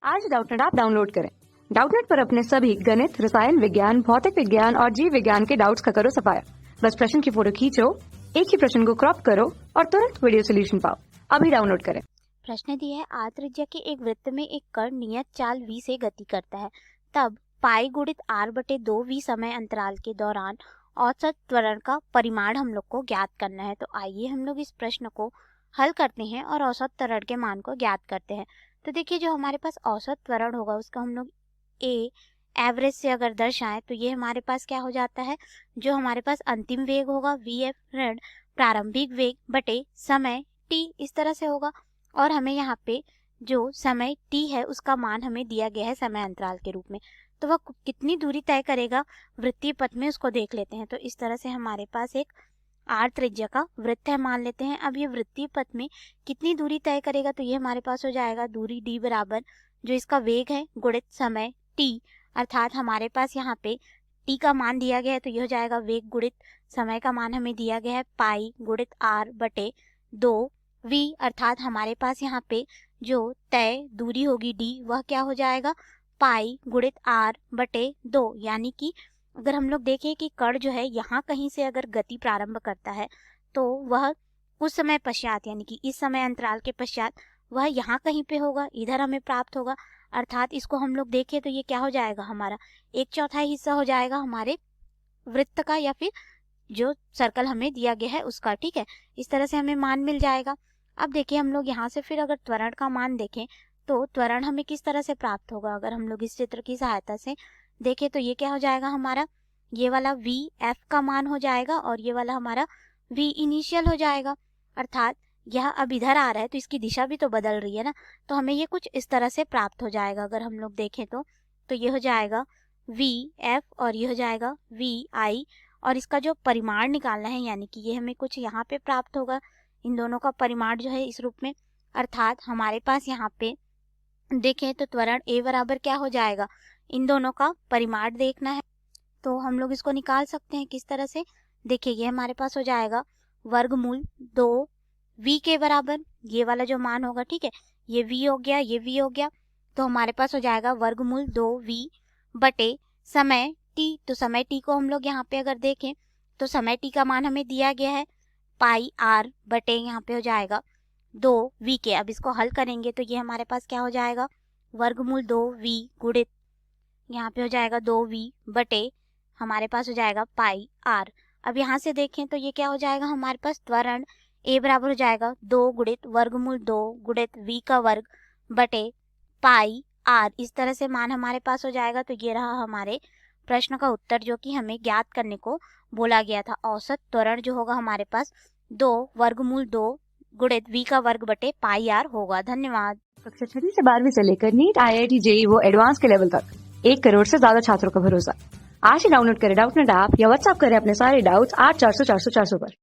आज Doubtnut app download करें। Doubtnut पर अपने सभी गणित, रसायन विज्ञान, भौतिक विज्ञान और जीव विज्ञान के डाउट्स का करो सफाया। बस प्रश्न की फोटो खींचो, एक ही प्रश्न को क्रॉप करो और तुरंत वीडियो सोल्यूशन पाओ। अभी डाउनलोड करें। प्रश्न दिया है, आर्त त्रिज्या के एक वृत्त में एक कण नियत चाल v से गति करता है, तब पाई गुणित r बटे 2v समय अंतराल के दौरान औसत त्वरण का परिमाण हम लोग को ज्ञात करना है। तो आइए हम लोग इस प्रश्न को हल करते हैं और औसत त्वरण के मान को ज्ञात करते हैं। तो देखिए, जो हमारे पास औसत त्वरण होगा उसका हम लोग एवरेज से अगर दर्शाएं तो ये हमारे पास क्या हो जाता है, जो हमारे पास अंतिम वेग होगा vf ऋण प्रारंभिक वेग बटे समय t, इस तरह से होगा। और हमें यहाँ पे जो समय t है उसका मान हमें दिया गया है समय अंतराल के रूप में, तो वह कितनी दूरी तय करेगा वृत्तीय पथ में उसको देख लेते हैं। तो इस तरह से हमारे पास एक r त्रिज्या का वृत्त है मान लेते हैं। अब ये वृत्तीय पथ में कितनी दूरी तय करेगा, तो ये हमारे पास हो जाएगा दूरी d बराबर जो इसका वेग है गुणित समय t, अर्थात हमारे पास यहाँ पे t का मान दिया गया है तो ये हो जाएगा वेग गुणित समय का मान हमें दिया गया है पाई गुणित r बटे 2v, अर्थात हमारे पास यहाँ पे जो तय दूरी होगी d वह क्या हो जाएगा पाई गुणित r बटे 2। यानी कि अगर हम लोग देखें कि कण जो है यहाँ कहीं से अगर गति प्रारंभ करता है तो वह कुछ समय पश्चात यानी कि इस समय अंतराल के पश्चात वह यहाँ कहीं पे होगा, इधर हमें प्राप्त होगा। अर्थात इसको हम लोग देखें तो ये क्या हो जाएगा, हमारा 1/4 हिस्सा हो जाएगा हमारे वृत्त का या फिर जो सर्कल हमें दिया गया है उसका। ठीक है, इस तरह से हमें मान मिल जाएगा। अब देखिए, हम लोग यहाँ से फिर अगर त्वरण का मान देखें तो त्वरण हमें किस तरह से प्राप्त होगा, अगर हम लोग इस चित्र की सहायता से देखें तो ये क्या हो जाएगा, हमारा ये वाला v f का मान हो जाएगा और ये वाला हमारा v इनिशियल हो जाएगा। अर्थात यह अब इधर आ रहा है तो इसकी दिशा भी तो बदल रही है ना, तो हमें ये कुछ इस तरह से प्राप्त हो जाएगा। अगर हम लोग देखें तो ये हो जाएगा v f और ये हो जाएगा v i, और इसका जो परिमाण निकालना है यानी कि ये हमें कुछ यहाँ पे प्राप्त होगा, इन दोनों का परिमाण जो है इस रूप में। अर्थात हमारे पास यहाँ पे देखें तो त्वरण a बराबर क्या हो जाएगा, इन दोनों का परिमाण देखना है तो हम लोग इसको निकाल सकते हैं किस तरह से। देखिए, ये हमारे पास हो जाएगा वर्गमूल 2v के बराबर ये वाला जो मान होगा, ठीक है, ये v हो गया, ये v हो गया, तो हमारे पास हो जाएगा वर्गमूल 2v बटे समय t। तो समय t को हम लोग यहाँ पे अगर देखें तो समय t का मान हमें दिया गया है पाई r बटे यहाँ पे हो जाएगा 2v के। अब इसको हल करेंगे तो ये हमारे पास क्या हो जाएगा, वर्गमूल 2v गुणित यहाँ पे हो जाएगा 2v बटे हमारे पास हो जाएगा पाई r। अब यहाँ से देखें तो ये क्या हो जाएगा, हमारे पास त्वरण a बराबर हो जाएगा 2 गुणित वर्गमूल 2 गुणित v का वर्ग बटे पाई r, इस तरह से मान हमारे पास हो जाएगा। तो ये रहा हमारे प्रश्न का उत्तर जो कि हमें ज्ञात करने को बोला गया था। औसत त्वरण जो होगा हमारे पास 2 वर्गमूल 2 गुणित v का वर्ग बटे पाई r होगा। धन्यवाद। कक्षा 6 से 12वीं से लेकर नीट, IIT, JEE वो एडवांस के लेवल तक 1 करोड़ से ज्यादा छात्रों का भरोसा। आज ही डाउनलोड करें डाउटनेट ऐप या व्हाट्सएप करें अपने सारे डाउट्स 8400 400 400 पर।